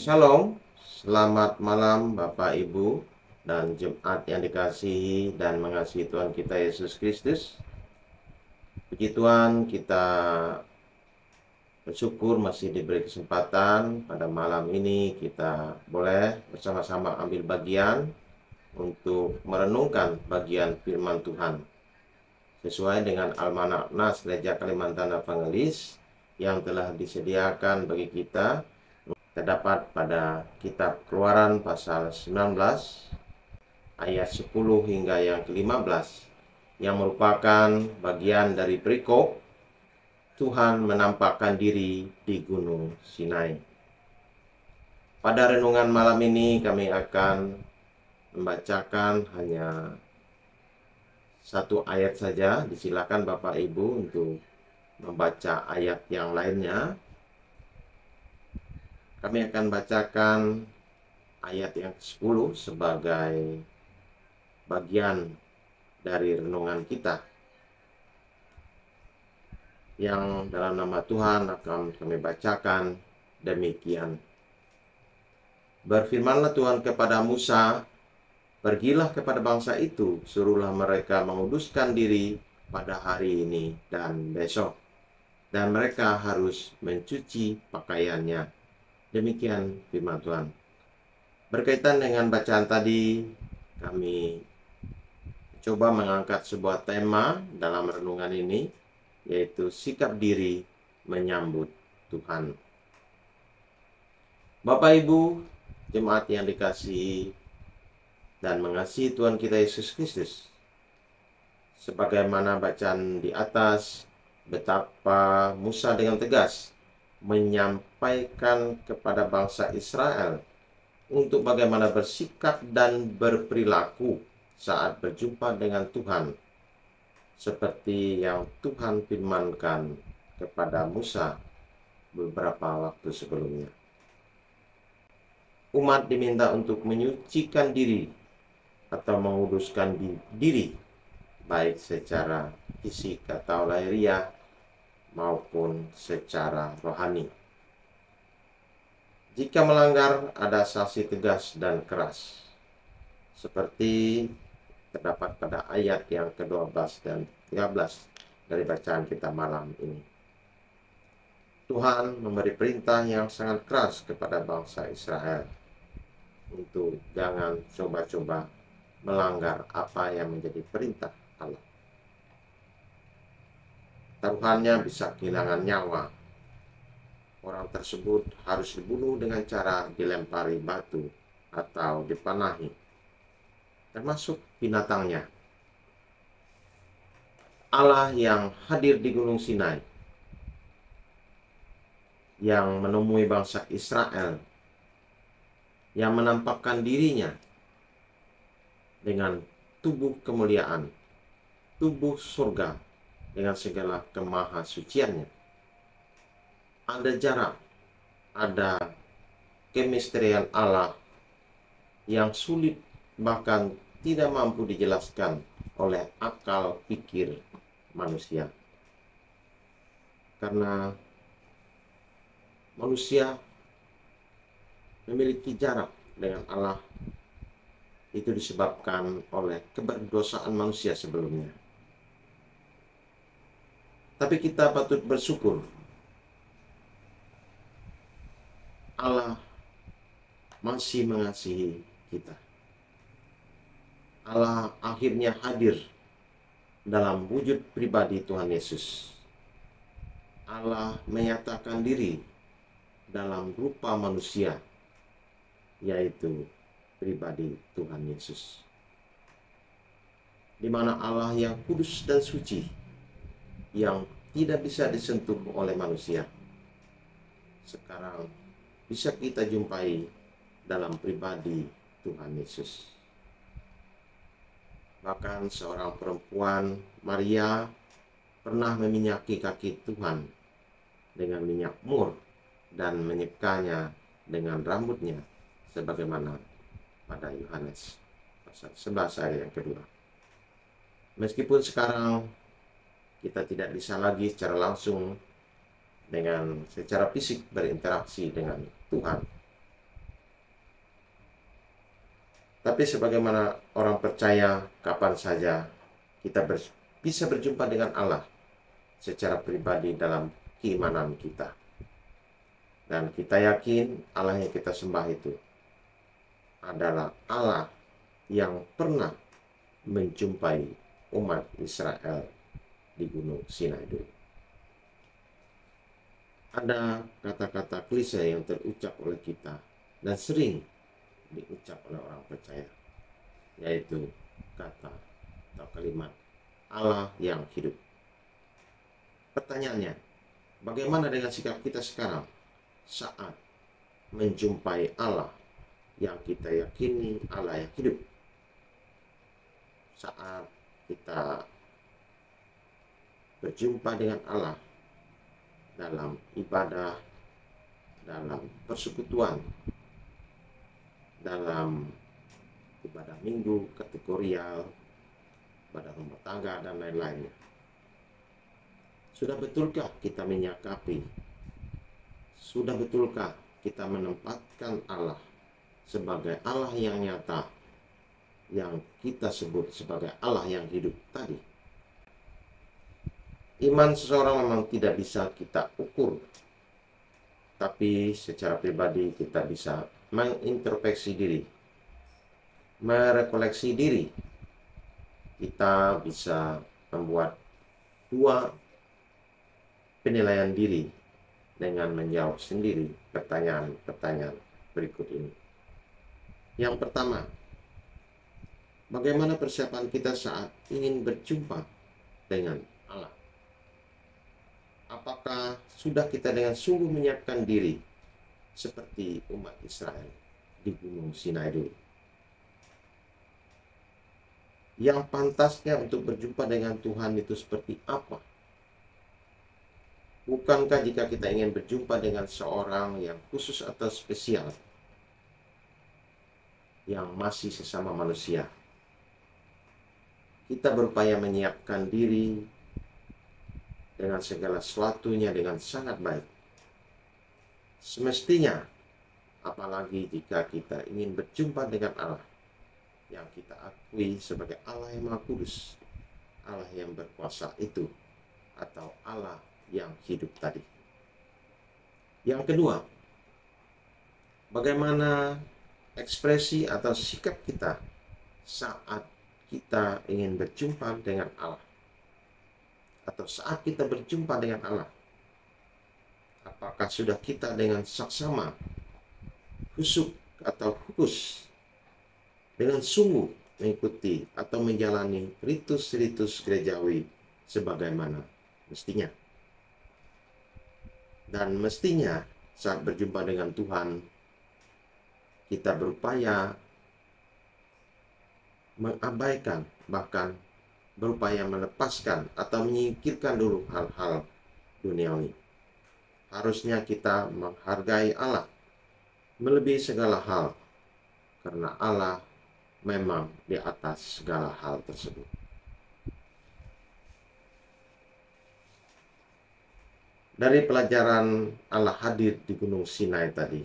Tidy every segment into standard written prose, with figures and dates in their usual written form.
Shalom, selamat malam Bapak Ibu dan jemaat yang dikasihi dan mengasihi Tuhan kita Yesus Kristus. Puji Tuhan, kita bersyukur masih diberi kesempatan pada malam ini kita boleh bersama-sama ambil bagian untuk merenungkan bagian firman Tuhan sesuai dengan Almanak Nas Gereja Kalimantan Evangelis yang telah disediakan bagi kita. Terdapat pada kitab Keluaran pasal 19 ayat 10 hingga yang ke-15 yang merupakan bagian dari perikop Tuhan menampakkan diri di Gunung Sinai. Pada renungan malam ini kami akan membacakan hanya satu ayat saja. Disilakan Bapak Ibu untuk membaca ayat yang lainnya. Kami akan bacakan ayat yang ke-10 sebagai bagian dari renungan kita. Yang dalam nama Tuhan akan kami bacakan demikian. Berfirmanlah Tuhan kepada Musa, "Pergilah kepada bangsa itu, suruhlah mereka menguduskan diri pada hari ini dan besok, dan mereka harus mencuci pakaiannya." Demikian firman Tuhan. Berkaitan dengan bacaan tadi, kami coba mengangkat sebuah tema dalam renungan ini, yaitu sikap diri menyambut Tuhan. Bapak Ibu, jemaat yang dikasihi dan mengasihi Tuhan kita Yesus Kristus, sebagaimana bacaan di atas, betapa Musa dengan tegas menyampaikan kepada bangsa Israel untuk bagaimana bersikap dan berperilaku saat berjumpa dengan Tuhan, seperti yang Tuhan firmankan kepada Musa beberapa waktu sebelumnya. Umat diminta untuk menyucikan diri atau menguduskan diri, baik secara fisik atau lahiriah maupun secara rohani. Jika melanggar, ada sanksi tegas dan keras, seperti terdapat pada ayat yang ke-12 dan 13 dari bacaan kita malam ini. Tuhan memberi perintah yang sangat keras kepada bangsa Israel untuk jangan coba-coba melanggar apa yang menjadi perintah Allah. Taruhannya bisa kehilangan nyawa. Orang tersebut harus dibunuh dengan cara dilempari batu atau dipanahi, termasuk binatangnya. Allah yang hadir di Gunung Sinai, yang menemui bangsa Israel, yang menampakkan dirinya dengan tubuh kemuliaan, tubuh surga dengan segala kemahasuciannya. Ada jarak, ada kemistrian Allah yang sulit, bahkan tidak mampu dijelaskan oleh akal pikir manusia. Karena manusia memiliki jarak dengan Allah, itu disebabkan oleh keberdosaan manusia sebelumnya. Tapi kita patut bersyukur Allah masih mengasihi kita. Allah akhirnya hadir dalam wujud pribadi Tuhan Yesus. Allah menyatakan diri dalam rupa manusia, yaitu pribadi Tuhan Yesus. Di mana Allah yang kudus dan suci, yang tidak bisa disentuh oleh manusia, sekarang bisa kita jumpai dalam pribadi Tuhan Yesus. Bahkan seorang perempuan, Maria, pernah meminyaki kaki Tuhan dengan minyak mur dan menyipkanya dengan rambutnya, sebagaimana pada Yohanes pasal 11 ayat yang kedua. Meskipun sekarang kita tidak bisa lagi secara langsung secara fisik berinteraksi dengan Tuhan, Tapi sebagaimana orang percaya, kapan saja kita bisa berjumpa dengan Allah secara pribadi dalam keimanan kita. Dan kita yakin Allah yang kita sembah itu adalah Allah yang pernah menjumpai umat Israel di Gunung Sinai dulu. Ada kata-kata klise yang terucap oleh kita dan sering diucap oleh orang percaya, yaitu kata atau kalimat Allah yang hidup. Pertanyaannya, bagaimana dengan sikap kita sekarang saat menjumpai Allah yang kita yakini Allah yang hidup? Saat kita berjumpa dengan Allah dalam ibadah, dalam persekutuan, dalam ibadah minggu, kategorial, ibadah rumah tangga, dan lain-lainnya. Sudah betulkah kita menyikapi? Sudah betulkah kita menempatkan Allah sebagai Allah yang nyata, yang kita sebut sebagai Allah yang hidup tadi? Iman seseorang memang tidak bisa kita ukur, tapi secara pribadi kita bisa mengintrospeksi diri, merekoleksi diri. Kita bisa membuat dua penilaian diri dengan menjawab sendiri pertanyaan-pertanyaan berikut ini. Yang pertama, bagaimana persiapan kita saat ingin berjumpa dengan Allah? Apakah sudah kita dengan sungguh menyiapkan diri seperti umat Israel di Gunung Sinai dulu? Yang pantasnya untuk berjumpa dengan Tuhan itu seperti apa? Bukankah jika kita ingin berjumpa dengan seorang yang khusus atau spesial, yang masih sesama manusia, kita berupaya menyiapkan diri dengan segala sesuatunya dengan sangat baik? Semestinya, apalagi jika kita ingin berjumpa dengan Allah yang kita akui sebagai Allah yang Maha Kudus, Allah yang berkuasa itu, atau Allah yang hidup tadi. Yang kedua, bagaimana ekspresi atau sikap kita saat kita ingin berjumpa dengan Allah, atau saat kita berjumpa dengan Allah? Apakah sudah kita dengan saksama, khusyuk atau khusus, dengan sungguh mengikuti atau menjalani ritus-ritus gerejawi sebagaimana mestinya? Dan mestinya saat berjumpa dengan Tuhan, kita berupaya mengabaikan, bahkan berupaya melepaskan atau menyingkirkan dulu hal-hal duniawi. Harusnya kita menghargai Allah melebihi segala hal, karena Allah memang di atas segala hal tersebut. Dari pelajaran Allah hadir di Gunung Sinai tadi,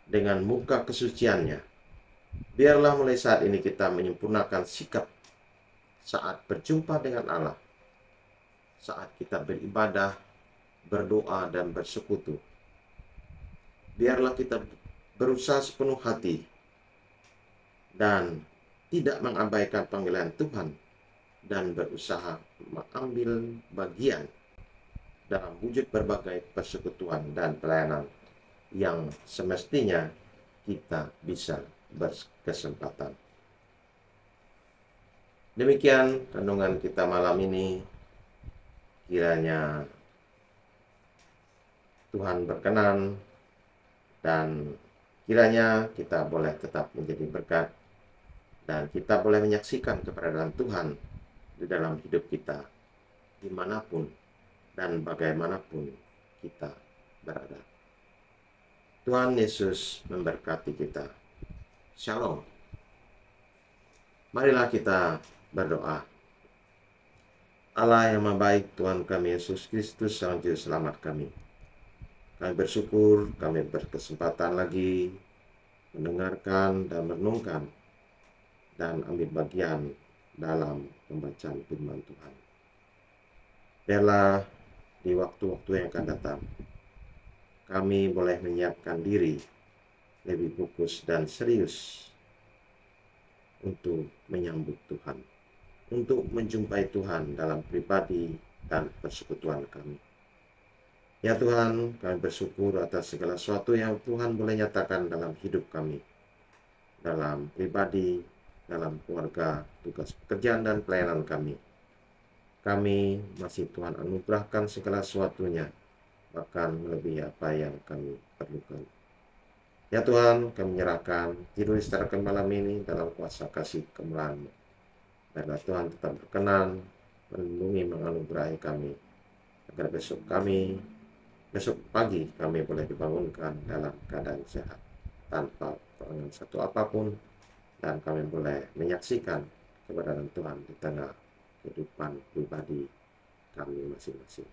dengan muka kesuciannya, biarlah mulai saat ini kita menyempurnakan sikap saat berjumpa dengan Allah, saat kita beribadah, berdoa, dan bersekutu. Biarlah kita berusaha sepenuh hati dan tidak mengabaikan panggilan Tuhan, dan berusaha mengambil bagian dalam wujud berbagai persekutuan dan pelayanan yang semestinya kita bisa berkesempatan. Demikian renungan kita malam ini. Kiranya Tuhan berkenan, dan kiranya kita boleh tetap menjadi berkat, dan kita boleh menyaksikan keberadaan Tuhan di dalam hidup kita, dimanapun dan bagaimanapun kita berada. Tuhan Yesus memberkati kita. Shalom. Marilah kita berdoa. Allah yang Maha Baik, Tuhan kami Yesus Kristus, Sang Juru Selamat kami. Kami bersyukur, kami berkesempatan lagi mendengarkan dan merenungkan dan ambil bagian dalam pembacaan firman Tuhan. Biarlah di waktu-waktu yang akan datang, kami boleh menyiapkan diri lebih fokus dan serius untuk menyambut Tuhan, untuk menjumpai Tuhan dalam pribadi dan persekutuan kami. Ya Tuhan, kami bersyukur atas segala sesuatu yang Tuhan boleh nyatakan dalam hidup kami, dalam pribadi, dalam keluarga, tugas pekerjaan dan pelayanan kami. Kami masih Tuhan anugerahkan segala sesuatunya, bahkan melebihi apa yang kami perlukan. Ya Tuhan, kami menyerahkan tidur istirahat malam ini dalam kuasa kasih kemurahan-Mu. Biarlah Tuhan tetap berkenan melindungi, menganugerahi kami, agar besok pagi kami boleh dibangunkan dalam keadaan sehat, tanpa kekurangan satu apapun, dan kami boleh menyaksikan keberadaan Tuhan di tengah kehidupan pribadi kami masing-masing.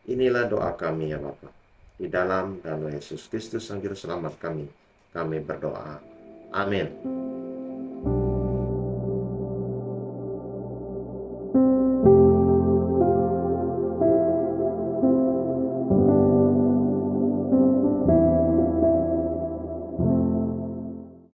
Inilah doa kami ya Bapa. Di dalam nama Yesus Kristus Sang Juru Selamat kami berdoa. Amin.